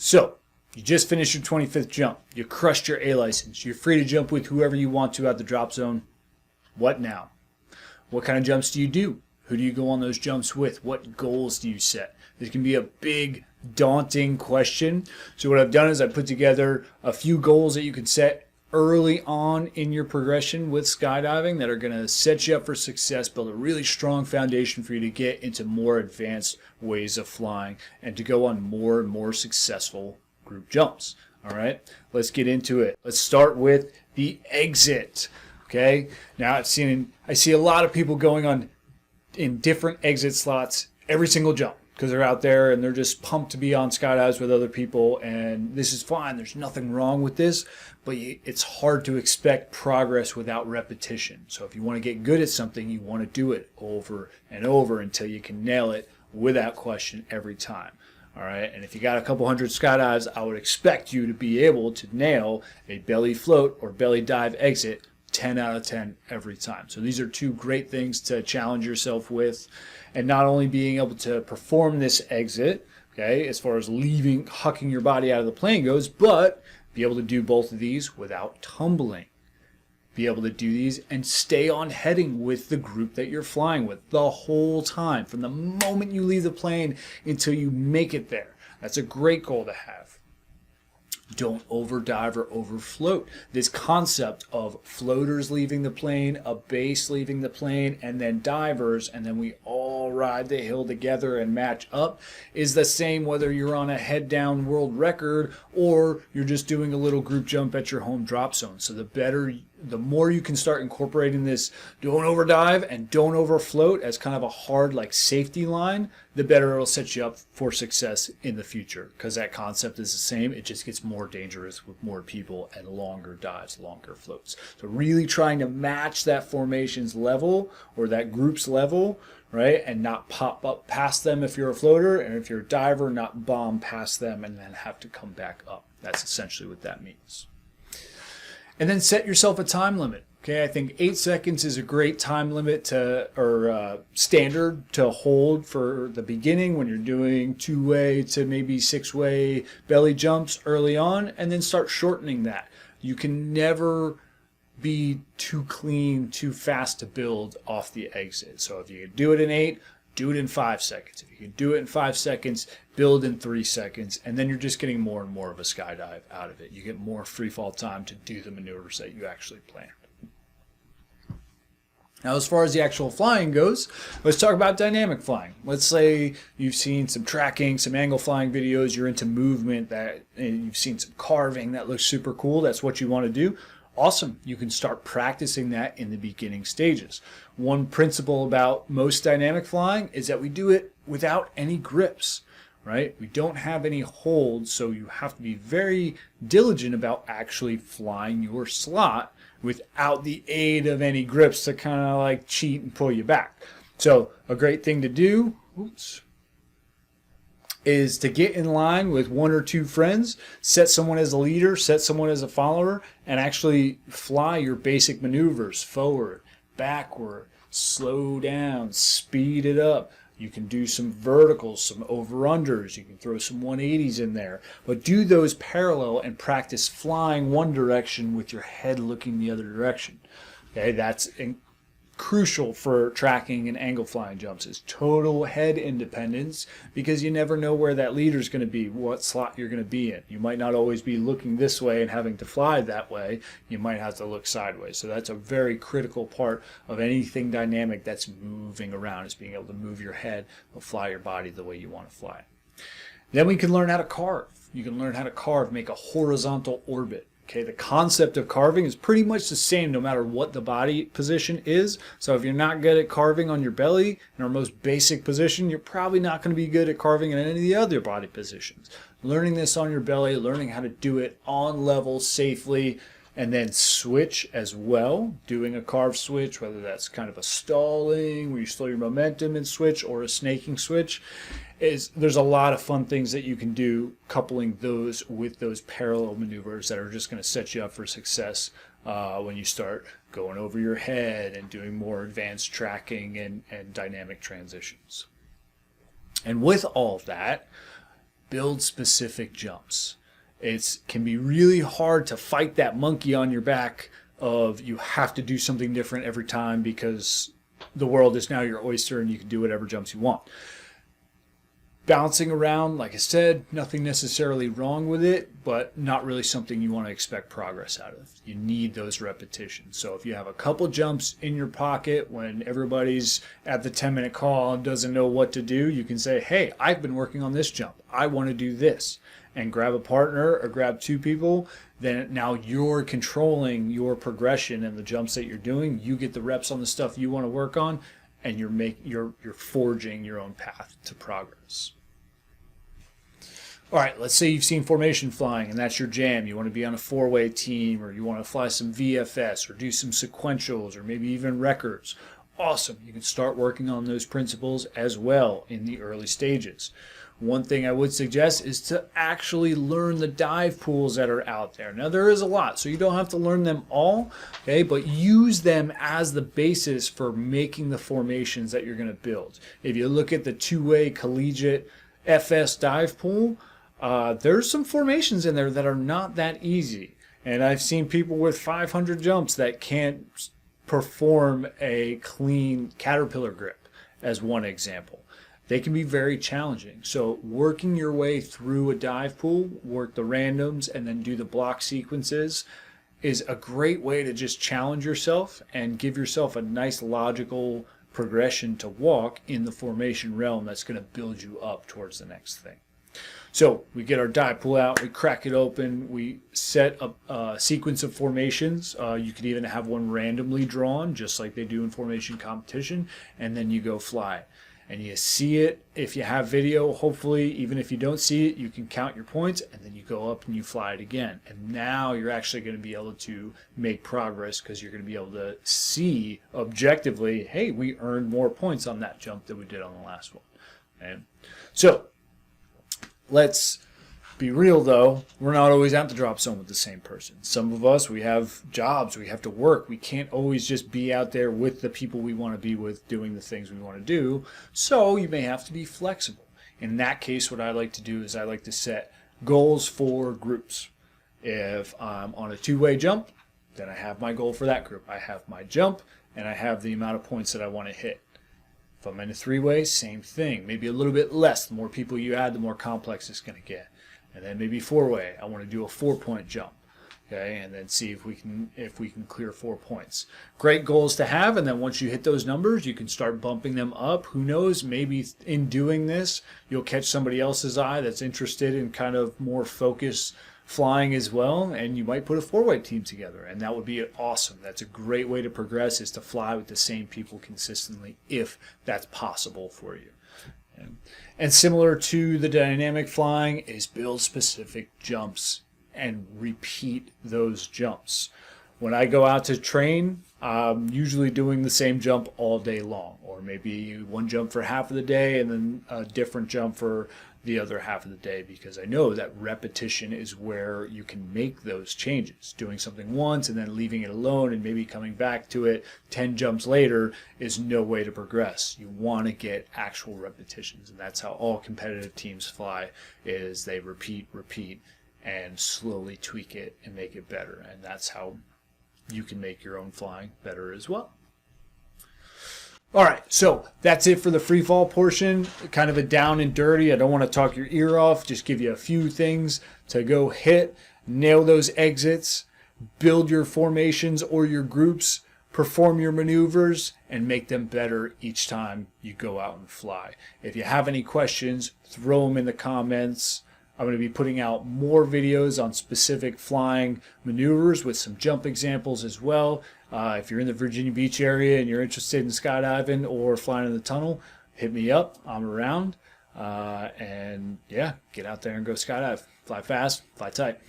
So, you just finished your 25th jump. You crushed your A license. You're free to jump with whoever you want to at the drop zone. What now? What kind of jumps do you do? Who do you go on those jumps with? What goals do you set? This can be a big, daunting question. So what I've done is I put together a few goals that you can set early on in your progression with skydiving that are going to set you up for success, build a really strong foundation for you to get into more advanced ways of flying and to go on more and more successful group jumps. All right, let's get into it. Let's start with the exit. Okay, now I see a lot of people going on in different exit slots every single jump because they're out there and they're just pumped to be on skydives with other people, and this is fine. There's nothing wrong with this, but it's hard to expect progress without repetition. So if you want to get good at something, you want to do it over and over until you can nail it without question every time. All right, and if you got a couple hundred skydives, I would expect you to be able to nail a belly float or belly dive exit 10 out of 10 every time. So these are two great things to challenge yourself with, and not only being able to perform this exit, okay, as far as hucking your body out of the plane goes, but be able to do both of these without tumbling. Be able to do these and stay on heading with the group that you're flying with the whole time, from the moment you leave the plane until you make it there. That's a great goal to have. Don't overdive or overfloat. This concept of floaters leaving the plane, a base leaving the plane, and then divers, and then we all ride the hill together and match up is the same whether you're on a head down world record or you're just doing a little group jump at your home drop zone. So the more you can start incorporating this don't overdive and don't overfloat as kind of a hard like safety line, the better it'll set you up for success in the future, because that concept is the same. It just gets more dangerous with more people and longer dives, longer floats. So really trying to match that formation's level or that group's level, right? And not pop up past them if you're a floater, and if you're a diver, not bomb past them and then have to come back up. That's essentially what that means. And then set yourself a time limit. Okay, I think 8 seconds is a great time limit standard to hold for the beginning when you're doing 2-way to maybe 6-way belly jumps early on, and then start shortening that. You can never be too clean, too fast to build off the exit. So if you can do it in 8, do it in 5 seconds. If you can do it in 5 seconds, build in 3 seconds, and then you're just getting more and more of a skydive out of it. You get more free fall time to do the maneuvers that you actually planned. Now, as far as the actual flying goes, let's talk about dynamic flying. Let's say you've seen some tracking, some angle flying videos, you're into movement, and you've seen some carving that looks super cool. That's what you want to do. Awesome. You can start practicing that in the beginning stages. One principle about most dynamic flying is that we do it without any grips, right? We don't have any holds, so you have to be very diligent about actually flying your slot without the aid of any grips to kind of like cheat and pull you back. So a great thing to do is to get in line with 1 or 2 friends, set someone as a leader, set someone as a follower, and actually fly your basic maneuvers forward, backward, slow down, speed it up. You can do some verticals, some over-unders. You can throw some 180s in there. But do those parallel and practice flying one direction with your head looking the other direction. Okay, that's crucial for tracking and angle flying jumps, is total head independence, because you never know where that leader is going to be, what slot you're going to be in. You might not always be looking this way and having to fly that way. You might have to look sideways. So that's a very critical part of anything dynamic that's moving around, is being able to move your head or fly your body the way you want to fly. Then we can learn how to carve. You can learn how to carve, make a horizontal orbit. Okay, the concept of carving is pretty much the same no matter what the body position is. So if you're not good at carving on your belly, in our most basic position, you're probably not going to be good at carving in any of the other body positions. Learning this on your belly, learning how to do it on level safely, and then switch as well, doing a carve switch, whether that's kind of a stalling where you slow your momentum and switch, or a snaking switch. There's a lot of fun things that you can do coupling those with those parallel maneuvers that are just going to set you up for success when you start going over your head and doing more advanced tracking and dynamic transitions. And with all of that, build specific jumps. It can be really hard to fight that monkey on your back of you have to do something different every time because the world is now your oyster and you can do whatever jumps you want. Bouncing around, like I said, nothing necessarily wrong with it, but not really something you want to expect progress out of. You need those repetitions. So if you have a couple jumps in your pocket when everybody's at the 10-minute call and doesn't know what to do, you can say, hey, I've been working on this jump. I want to do this. And grab a partner or grab two people. Then now you're controlling your progression and the jumps that you're doing. You get the reps on the stuff you want to work on, and you're forging your own path to progress. All right, let's say you've seen formation flying and that's your jam. You want to be on a 4-way team, or you want to fly some VFS or do some sequentials or maybe even records. Awesome. You can start working on those principles as well in the early stages. One thing I would suggest is to actually learn the dive pools that are out there. Now, there is a lot, so you don't have to learn them all, okay? But use them as the basis for making the formations that you're going to build. If you look at the 2-way collegiate FS dive pool, there's some formations in there that are not that easy. And I've seen people with 500 jumps that can't perform a clean caterpillar grip, as one example. They can be very challenging. So working your way through a dive pool, work the randoms, and then do the block sequences is a great way to just challenge yourself and give yourself a nice logical progression to walk in the formation realm that's going to build you up towards the next thing. So we get our dive pool out, we crack it open, we set a sequence of formations. You could even have one randomly drawn, just like they do in formation competition, and then you go fly. And you see it. If you have video, hopefully, even if you don't see it, you can count your points, and then you go up and you fly it again. And now you're actually going to be able to make progress because you're going to be able to see objectively, hey, we earned more points on that jump than we did on the last one. Okay? So let's be real, though. We're not always at the drop zone with the same person. Some of us, we have jobs, we have to work. We can't always just be out there with the people we want to be with doing the things we want to do. So you may have to be flexible. In that case, what I like to do is I like to set goals for groups. If I'm on a 2-way jump, then I have my goal for that group. I have my jump, and I have the amount of points that I want to hit. If I'm in a 3-way, same thing. Maybe a little bit less. The more people you add, the more complex it's going to get. And then maybe 4-way, I want to do a 4-point jump, okay, and then see if we can clear 4 points. Great goals to have, and then once you hit those numbers, you can start bumping them up. Who knows? Maybe in doing this, you'll catch somebody else's eye that's interested in kind of more focused flying as well, and you might put a 4-way team together, and that would be awesome. That's a great way to progress, is to fly with the same people consistently, if that's possible for you. And similar to the dynamic flying is build specific jumps and repeat those jumps. When I go out to train, I'm usually doing the same jump all day long, or maybe one jump for half of the day and then a different jump for the other half of the day, because I know that repetition is where you can make those changes. Doing something once and then leaving it alone and maybe coming back to it 10 jumps later is no way to progress. You want to get actual repetitions, and that's how all competitive teams fly, is they repeat, and slowly tweak it and make it better. And that's how you can make your own flying better as well. All right, so that's it for the free fall portion. Kind of a down and dirty. I don't want to talk your ear off. Just give you a few things to go hit. Nail those exits. Build your formations or your groups. Perform your maneuvers and make them better each time you go out and fly. If you have any questions, throw them in the comments. I'm going to be putting out more videos on specific flying maneuvers with some jump examples as well. If you're in the Virginia Beach area and you're interested in skydiving or flying in the tunnel, hit me up. I'm around. And yeah, get out there and go skydive. Fly fast, fly tight.